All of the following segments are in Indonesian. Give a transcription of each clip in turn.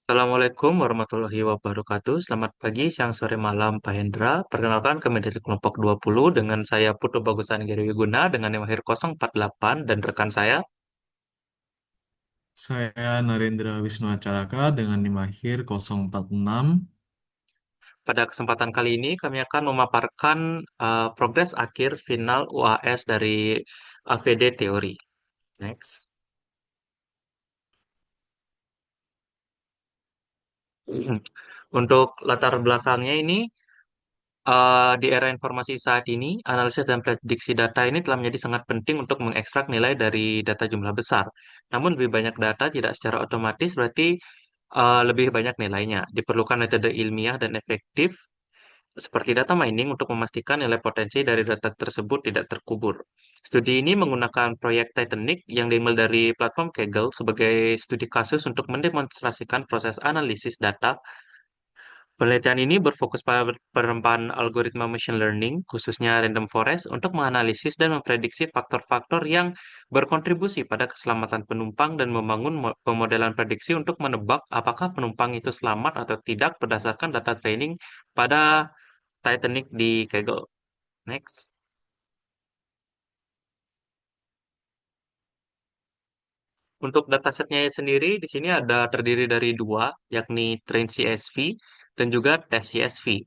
Assalamualaikum warahmatullahi wabarakatuh. Selamat pagi, siang, sore, malam, Pak Hendra. Perkenalkan kami dari kelompok 20 dengan saya Putu Bagusan Giri Wiguna dengan NIM akhir 048 dan rekan saya. Saya Narendra Wisnu Acaraka dengan NIM akhir 046. Pada kesempatan kali ini kami akan memaparkan progres akhir final UAS dari AVD teori. Next. Untuk latar belakangnya ini, di era informasi saat ini, analisis dan prediksi data ini telah menjadi sangat penting untuk mengekstrak nilai dari data jumlah besar. Namun lebih banyak data tidak secara otomatis berarti lebih banyak nilainya. Diperlukan metode ilmiah dan efektif seperti data mining untuk memastikan nilai potensi dari data tersebut tidak terkubur. Studi ini menggunakan proyek Titanic yang diambil dari platform Kaggle sebagai studi kasus untuk mendemonstrasikan proses analisis data. Penelitian ini berfokus pada penerapan algoritma machine learning, khususnya random forest, untuk menganalisis dan memprediksi faktor-faktor yang berkontribusi pada keselamatan penumpang dan membangun pemodelan prediksi untuk menebak apakah penumpang itu selamat atau tidak berdasarkan data training pada Titanic di Kaggle. Next. Untuk datasetnya sendiri di sini ada terdiri dari dua, yakni train CSV dan juga test CSV.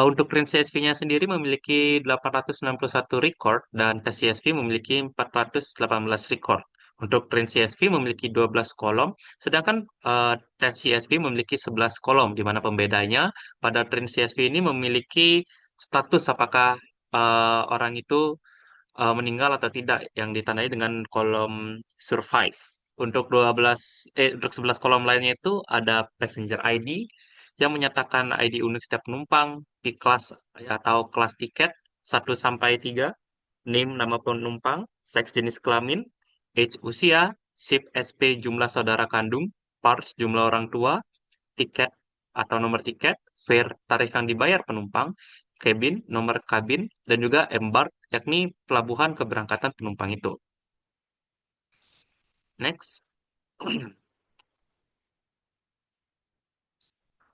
Untuk train CSV-nya sendiri memiliki 891 record dan tes CSV memiliki 418 record. Untuk train CSV memiliki 12 kolom, sedangkan tes CSV memiliki 11 kolom, di mana pembedanya pada train CSV ini memiliki status apakah orang itu meninggal atau tidak yang ditandai dengan kolom survive. Untuk 11 kolom lainnya itu ada passenger ID yang menyatakan ID unik setiap penumpang, P class atau kelas tiket 1 sampai 3, name nama penumpang, seks jenis kelamin, age usia, SIP SP jumlah saudara kandung, parts jumlah orang tua, tiket atau nomor tiket, fare tarif yang dibayar penumpang, cabin, nomor kabin, dan juga embark, yakni pelabuhan keberangkatan penumpang itu. Next.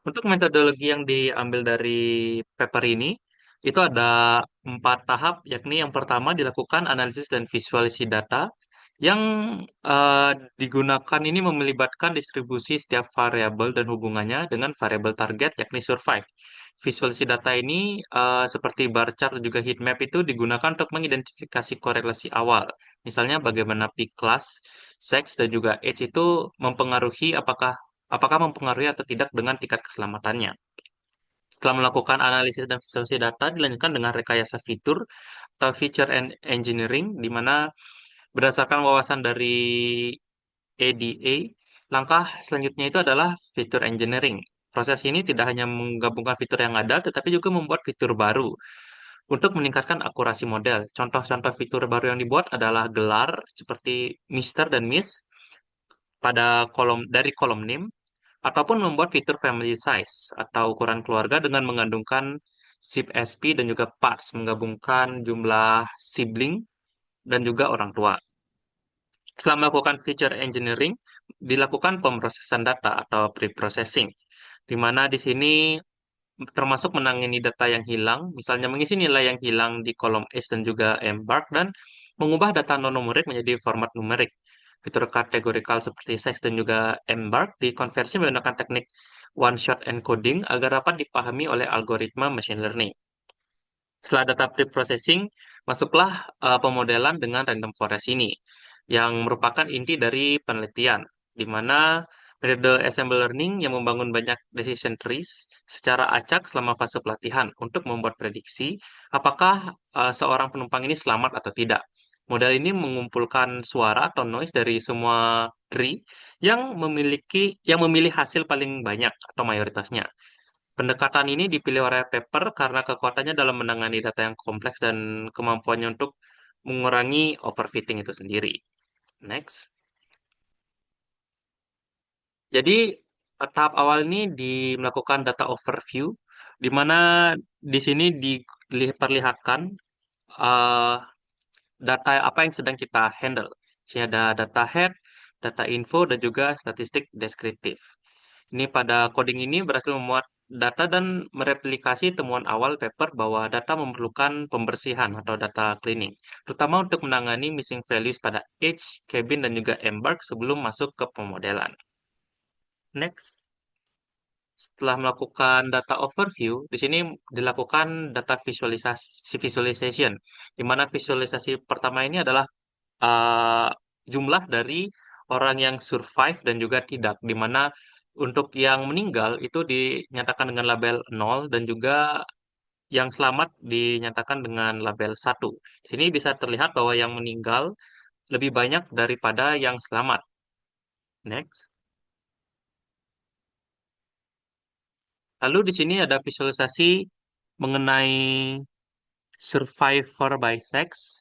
Untuk metodologi yang diambil dari paper ini, itu ada 4 tahap, yakni yang pertama dilakukan analisis dan visualisasi data, yang eh, digunakan ini melibatkan distribusi setiap variabel dan hubungannya dengan variabel target, yakni survive. Visualisasi data ini seperti bar chart dan juga heat map itu digunakan untuk mengidentifikasi korelasi awal. Misalnya bagaimana peak class, sex, dan juga age itu apakah mempengaruhi atau tidak dengan tingkat keselamatannya. Setelah melakukan analisis dan visualisasi data, dilanjutkan dengan rekayasa fitur atau feature and engineering, di mana berdasarkan wawasan dari ADA, langkah selanjutnya itu adalah fitur engineering. Proses ini tidak hanya menggabungkan fitur yang ada, tetapi juga membuat fitur baru untuk meningkatkan akurasi model. Contoh-contoh fitur baru yang dibuat adalah gelar seperti Mister dan Miss pada kolom name, ataupun membuat fitur family size atau ukuran keluarga dengan mengandungkan SIP SP dan juga parts, menggabungkan jumlah sibling dan juga orang tua. Setelah melakukan feature engineering, dilakukan pemrosesan data atau pre-processing, di mana di sini termasuk menangani data yang hilang, misalnya mengisi nilai yang hilang di kolom S dan juga embark, dan mengubah data non-numerik menjadi format numerik. Fitur kategorikal seperti sex dan juga embark dikonversi menggunakan teknik one-shot encoding agar dapat dipahami oleh algoritma machine learning. Setelah data pre-processing, masuklah pemodelan dengan random forest ini, yang merupakan inti dari penelitian, di mana metode ensemble learning yang membangun banyak decision trees secara acak selama fase pelatihan untuk membuat prediksi apakah seorang penumpang ini selamat atau tidak. Model ini mengumpulkan suara atau noise dari semua tree yang memilih hasil paling banyak atau mayoritasnya. Pendekatan ini dipilih oleh Pepper karena kekuatannya dalam menangani data yang kompleks dan kemampuannya untuk mengurangi overfitting itu sendiri. Next. Jadi, tahap awal ini melakukan data overview, di mana di sini diperlihatkan eh, data apa yang sedang kita handle. Sini ada data head, data info, dan juga statistik deskriptif. Ini pada coding ini berhasil memuat data dan mereplikasi temuan awal paper bahwa data memerlukan pembersihan atau data cleaning, terutama untuk menangani missing values pada age, cabin, dan juga embark sebelum masuk ke pemodelan. Next. Setelah melakukan data overview, di sini dilakukan data visualization, di mana visualisasi pertama ini adalah uh, jumlah dari orang yang survive dan juga tidak, di mana untuk yang meninggal itu dinyatakan dengan label 0 dan juga yang selamat dinyatakan dengan label 1. Di sini bisa terlihat bahwa yang meninggal lebih banyak daripada yang selamat. Next. Lalu di sini ada visualisasi mengenai survivor by sex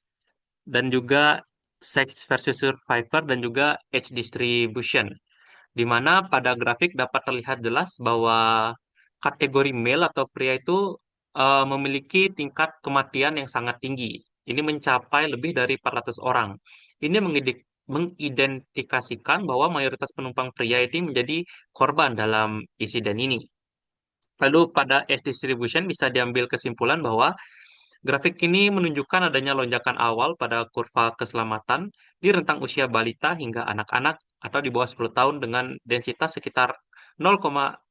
dan juga sex versus survivor dan juga age distribution, di mana pada grafik dapat terlihat jelas bahwa kategori male atau pria itu memiliki tingkat kematian yang sangat tinggi. Ini mencapai lebih dari 400 orang. Ini mengidentifikasikan bahwa mayoritas penumpang pria ini menjadi korban dalam insiden ini. Lalu pada age distribution bisa diambil kesimpulan bahwa grafik ini menunjukkan adanya lonjakan awal pada kurva keselamatan di rentang usia balita hingga anak-anak atau di bawah 10 tahun dengan densitas sekitar 0,010.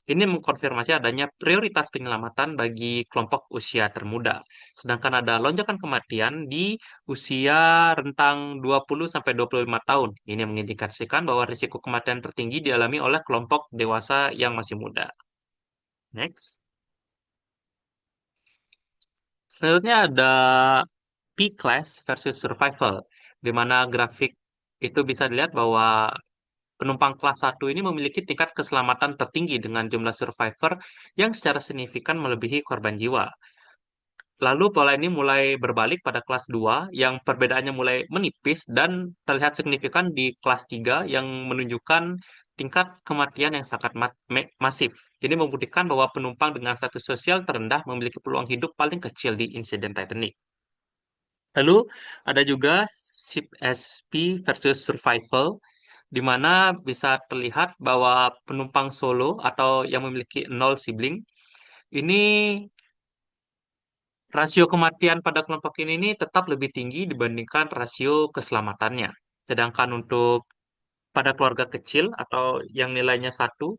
Ini mengkonfirmasi adanya prioritas penyelamatan bagi kelompok usia termuda. Sedangkan ada lonjakan kematian di usia rentang 20 sampai 25 tahun. Ini mengindikasikan bahwa risiko kematian tertinggi dialami oleh kelompok dewasa yang masih muda. Next. Selanjutnya ada P-Class versus Survival, di mana grafik itu bisa dilihat bahwa penumpang kelas 1 ini memiliki tingkat keselamatan tertinggi dengan jumlah survivor yang secara signifikan melebihi korban jiwa. Lalu pola ini mulai berbalik pada kelas 2 yang perbedaannya mulai menipis dan terlihat signifikan di kelas 3 yang menunjukkan tingkat kematian yang sangat masif. Ini membuktikan bahwa penumpang dengan status sosial terendah memiliki peluang hidup paling kecil di insiden Titanic. Lalu ada juga SIP SP versus survival, di mana bisa terlihat bahwa penumpang solo atau yang memiliki nol sibling ini rasio kematian pada kelompok ini tetap lebih tinggi dibandingkan rasio keselamatannya. Sedangkan untuk pada keluarga kecil atau yang nilainya satu,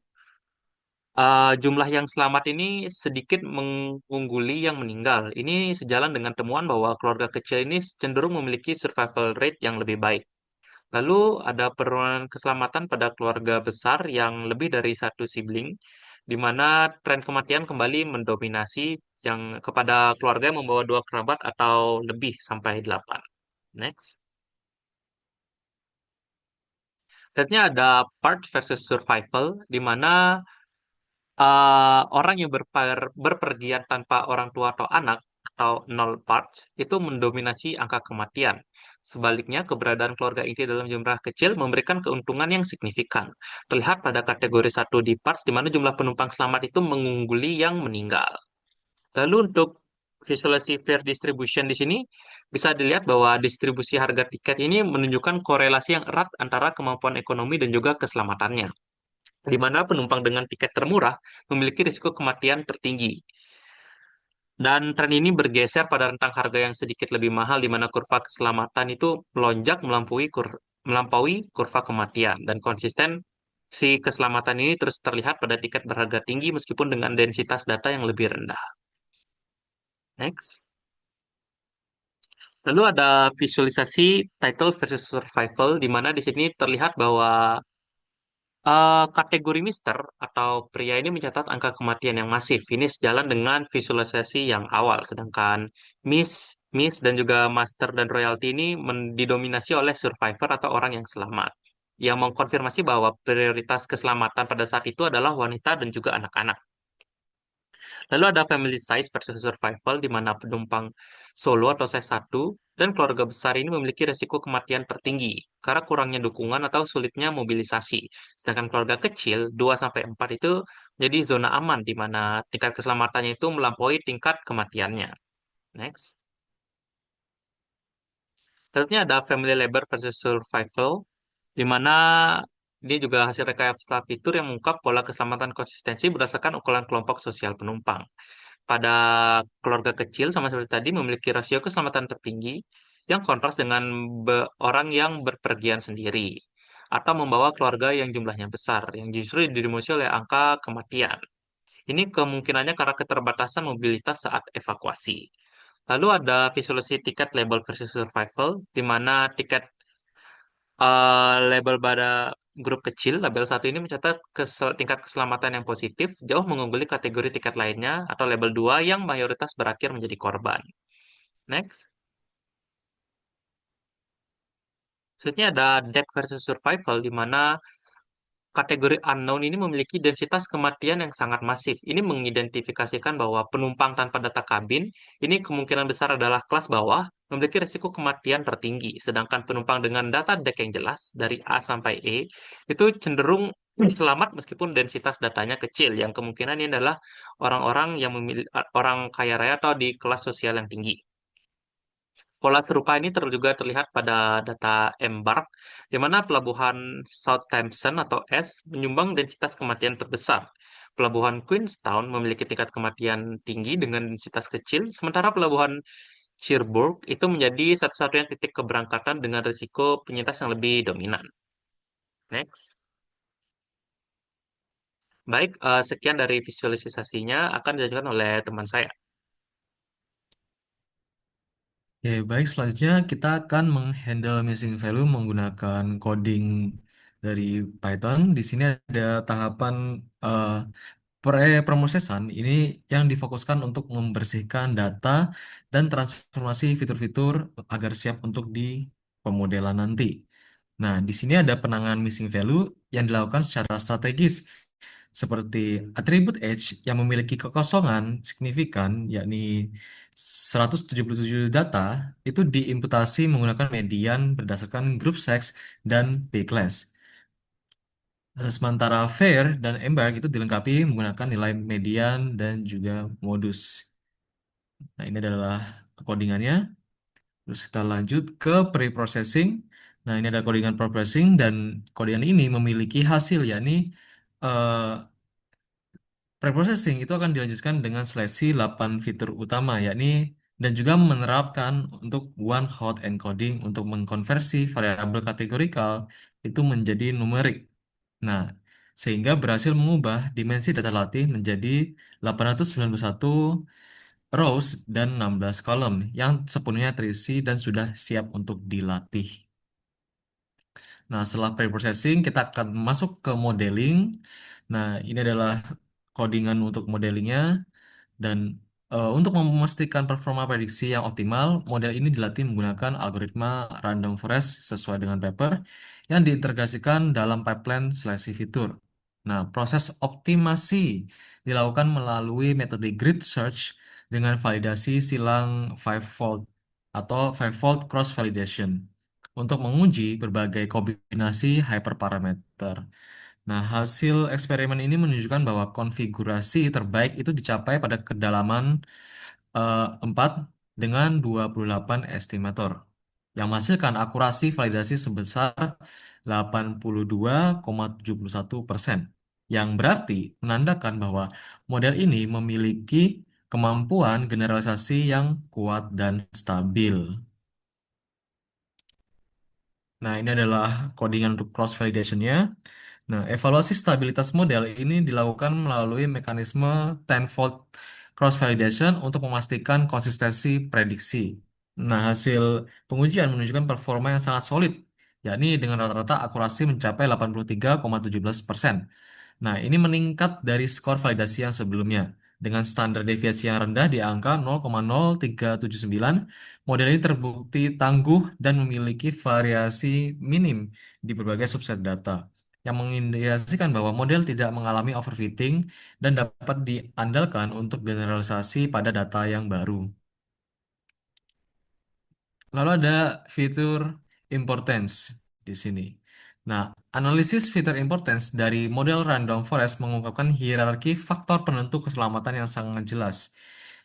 jumlah yang selamat ini sedikit mengungguli yang meninggal. Ini sejalan dengan temuan bahwa keluarga kecil ini cenderung memiliki survival rate yang lebih baik. Lalu ada penurunan keselamatan pada keluarga besar yang lebih dari satu sibling, di mana tren kematian kembali mendominasi yang kepada keluarga yang membawa dua kerabat atau lebih sampai 8. Next. Selanjutnya ada part versus survival, di mana orang yang berpergian tanpa orang tua atau anak atau nol parts itu mendominasi angka kematian. Sebaliknya, keberadaan keluarga inti dalam jumlah kecil memberikan keuntungan yang signifikan. Terlihat pada kategori satu di parts di mana jumlah penumpang selamat itu mengungguli yang meninggal. Lalu untuk visualisasi fair distribution di sini bisa dilihat bahwa distribusi harga tiket ini menunjukkan korelasi yang erat antara kemampuan ekonomi dan juga keselamatannya, di mana penumpang dengan tiket termurah memiliki risiko kematian tertinggi. Dan tren ini bergeser pada rentang harga yang sedikit lebih mahal, di mana kurva keselamatan itu melonjak melampaui kurva kematian. Dan konsisten si keselamatan ini terus terlihat pada tiket berharga tinggi meskipun dengan densitas data yang lebih rendah. Next. Lalu ada visualisasi title versus survival, di mana di sini terlihat bahwa kategori Mister atau pria ini mencatat angka kematian yang masif. Ini sejalan dengan visualisasi yang awal. Sedangkan Miss dan juga Master dan Royalty ini didominasi oleh survivor atau orang yang selamat. Yang mengkonfirmasi bahwa prioritas keselamatan pada saat itu adalah wanita dan juga anak-anak. Lalu ada family size versus survival, di mana penumpang solo atau size satu dan keluarga besar ini memiliki resiko kematian tertinggi karena kurangnya dukungan atau sulitnya mobilisasi. Sedangkan keluarga kecil 2 sampai 4 itu jadi zona aman di mana tingkat keselamatannya itu melampaui tingkat kematiannya. Next. Selanjutnya ada family labor versus survival, di mana Dia juga hasil rekayasa fitur yang mengungkap pola keselamatan konsistensi berdasarkan ukuran kelompok sosial penumpang. Pada keluarga kecil, sama seperti tadi, memiliki rasio keselamatan tertinggi yang kontras dengan orang yang berpergian sendiri atau membawa keluarga yang jumlahnya besar, yang justru didominasi oleh angka kematian. Ini kemungkinannya karena keterbatasan mobilitas saat evakuasi. Lalu ada visualisasi tiket label versus survival, di mana tiket label pada grup kecil, label satu ini mencatat tingkat keselamatan yang positif, jauh mengungguli kategori tiket lainnya atau label 2 yang mayoritas berakhir menjadi korban. Next. Selanjutnya ada death versus survival, di mana kategori unknown ini memiliki densitas kematian yang sangat masif. Ini mengidentifikasikan bahwa penumpang tanpa data kabin ini kemungkinan besar adalah kelas bawah, memiliki risiko kematian tertinggi. Sedangkan penumpang dengan data deck yang jelas dari A sampai E itu cenderung selamat meskipun densitas datanya kecil. Yang kemungkinan ini adalah orang-orang yang memilih orang kaya raya atau di kelas sosial yang tinggi. Pola serupa ini juga terlihat pada data Embark, di mana pelabuhan Southampton atau S menyumbang densitas kematian terbesar. Pelabuhan Queenstown memiliki tingkat kematian tinggi dengan densitas kecil, sementara pelabuhan Cherbourg itu menjadi satu-satunya titik keberangkatan dengan risiko penyintas yang lebih dominan. Next. Baik, sekian dari visualisasinya akan dilanjutkan oleh teman saya. Oke, baik. Selanjutnya kita akan menghandle missing value menggunakan coding dari Python. Di sini ada tahapan eh, pre-promosessan ini yang difokuskan untuk membersihkan data dan transformasi fitur-fitur agar siap untuk di pemodelan nanti. Nah, di sini ada penanganan missing value yang dilakukan secara strategis seperti atribut edge yang memiliki kekosongan signifikan yakni 177 data itu diimputasi menggunakan median berdasarkan group size dan p-class. Sementara fair dan embark itu dilengkapi menggunakan nilai median dan juga modus. Nah, ini adalah codingannya. Terus kita lanjut ke pre-processing. Nah, ini ada codingan pre-processing dan codingan ini memiliki hasil yakni eh, preprocessing itu akan dilanjutkan dengan seleksi 8 fitur utama, yakni dan juga menerapkan untuk one hot encoding untuk mengkonversi variabel kategorikal itu menjadi numerik. Nah, sehingga berhasil mengubah dimensi data latih menjadi 891 rows dan 16 kolom yang sepenuhnya terisi dan sudah siap untuk dilatih. Nah, setelah pre-processing, kita akan masuk ke modeling. Nah, ini adalah codingan untuk modelingnya. Dan untuk memastikan performa prediksi yang optimal, model ini dilatih menggunakan algoritma random forest sesuai dengan paper yang diintegrasikan dalam pipeline seleksi fitur. Nah, proses optimasi dilakukan melalui metode grid search dengan validasi silang fivefold atau fivefold cross validation untuk menguji berbagai kombinasi hyperparameter. Nah, hasil eksperimen ini menunjukkan bahwa konfigurasi terbaik itu dicapai pada kedalaman 4 dengan 28 estimator, yang menghasilkan akurasi validasi sebesar 82,71%, yang berarti menandakan bahwa model ini memiliki kemampuan generalisasi yang kuat dan stabil. Nah, ini adalah codingan untuk cross validation-nya. Nah, evaluasi stabilitas model ini dilakukan melalui mekanisme tenfold cross validation untuk memastikan konsistensi prediksi. Nah, hasil pengujian menunjukkan performa yang sangat solid, yakni dengan rata-rata akurasi mencapai 83,17%. Nah, ini meningkat dari skor validasi yang sebelumnya. Dengan standar deviasi yang rendah di angka 0,0379, model ini terbukti tangguh dan memiliki variasi minim di berbagai subset data, yang mengindikasikan bahwa model tidak mengalami overfitting dan dapat diandalkan untuk generalisasi pada data yang baru. Lalu ada fitur importance di sini. Nah, analisis fitur importance dari model random forest mengungkapkan hierarki faktor penentu keselamatan yang sangat jelas,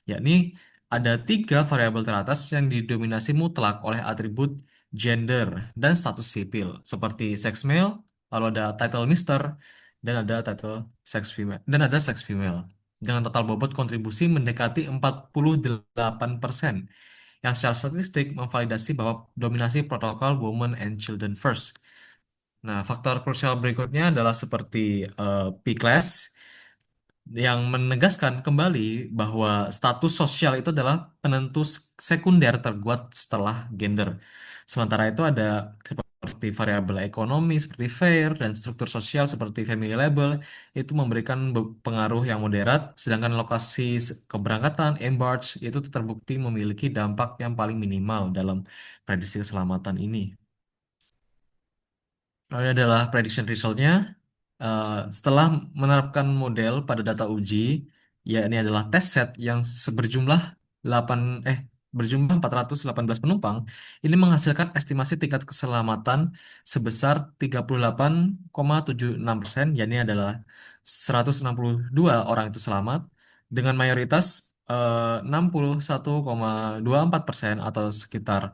yakni ada 3 variabel teratas yang didominasi mutlak oleh atribut gender dan status sipil, seperti sex male, lalu ada title Mister, dan ada title sex female, dengan total bobot kontribusi mendekati 48%, yang secara statistik memvalidasi bahwa dominasi protokol Women and Children First. Nah, faktor krusial berikutnya adalah seperti P-Class, yang menegaskan kembali bahwa status sosial itu adalah penentu sekunder terkuat setelah gender. Sementara itu ada seperti variabel ekonomi seperti fair dan struktur sosial seperti family label itu memberikan pengaruh yang moderat, sedangkan lokasi keberangkatan embarge itu terbukti memiliki dampak yang paling minimal dalam prediksi keselamatan ini. Lalu ini adalah prediction resultnya. Setelah menerapkan model pada data uji, ya ini adalah test set yang berjumlah 8 eh berjumlah 418 penumpang, ini menghasilkan estimasi tingkat keselamatan sebesar 38,76%, yakni adalah 162 orang itu selamat dengan mayoritas 61,24% atau sekitar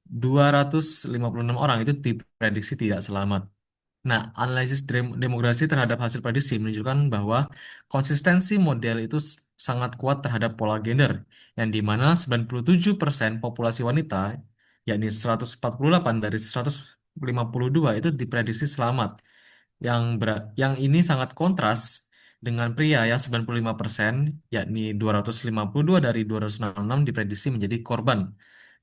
256 orang itu diprediksi tidak selamat. Nah, analisis demografi terhadap hasil prediksi menunjukkan bahwa konsistensi model itu sangat kuat terhadap pola gender, yang di mana 97% populasi wanita, yakni 148 dari 152 itu diprediksi selamat. Yang ini sangat kontras dengan pria yang 95%, yakni 252 dari 266 diprediksi menjadi korban.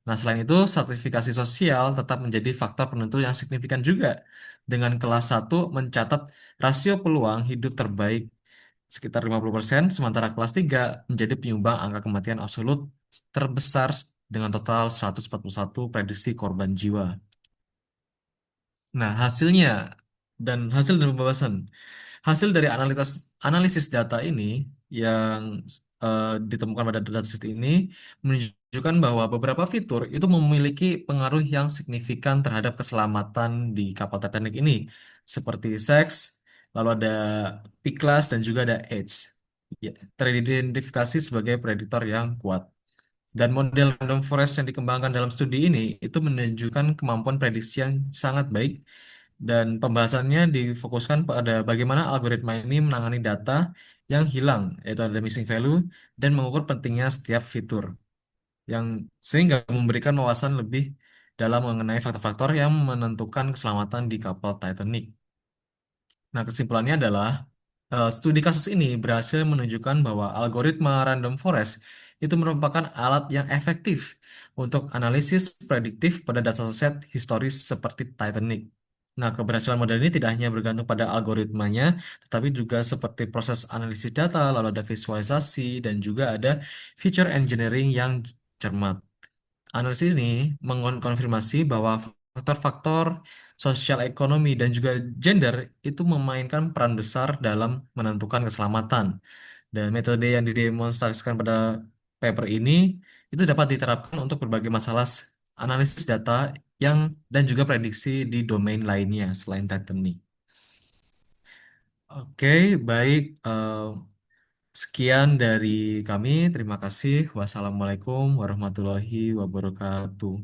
Nah, selain itu, stratifikasi sosial tetap menjadi faktor penentu yang signifikan juga, dengan kelas satu mencatat rasio peluang hidup terbaik sekitar 50%, sementara kelas 3 menjadi penyumbang angka kematian absolut terbesar dengan total 141 prediksi korban jiwa. Nah, hasil dan pembahasan. Hasil dari analisis data ini yang ditemukan pada dataset ini menunjukkan bahwa beberapa fitur itu memiliki pengaruh yang signifikan terhadap keselamatan di kapal Titanic ini, seperti seks, lalu ada P-class dan juga ada age. Ya, teridentifikasi sebagai prediktor yang kuat. Dan model random forest yang dikembangkan dalam studi ini itu menunjukkan kemampuan prediksi yang sangat baik, dan pembahasannya difokuskan pada bagaimana algoritma ini menangani data yang hilang, yaitu ada missing value, dan mengukur pentingnya setiap fitur, yang sehingga memberikan wawasan lebih dalam mengenai faktor-faktor yang menentukan keselamatan di kapal Titanic. Nah, kesimpulannya adalah studi kasus ini berhasil menunjukkan bahwa algoritma random forest itu merupakan alat yang efektif untuk analisis prediktif pada dataset historis seperti Titanic. Nah, keberhasilan model ini tidak hanya bergantung pada algoritmanya, tetapi juga seperti proses analisis data, lalu ada visualisasi, dan juga ada feature engineering yang cermat. Analisis ini mengkonfirmasi bahwa faktor-faktor sosial ekonomi dan juga gender itu memainkan peran besar dalam menentukan keselamatan. Dan metode yang didemonstrasikan pada paper ini itu dapat diterapkan untuk berbagai masalah analisis data yang dan juga prediksi di domain lainnya selain Titanic. Oke, baik. Sekian dari kami. Terima kasih. Wassalamualaikum warahmatullahi wabarakatuh.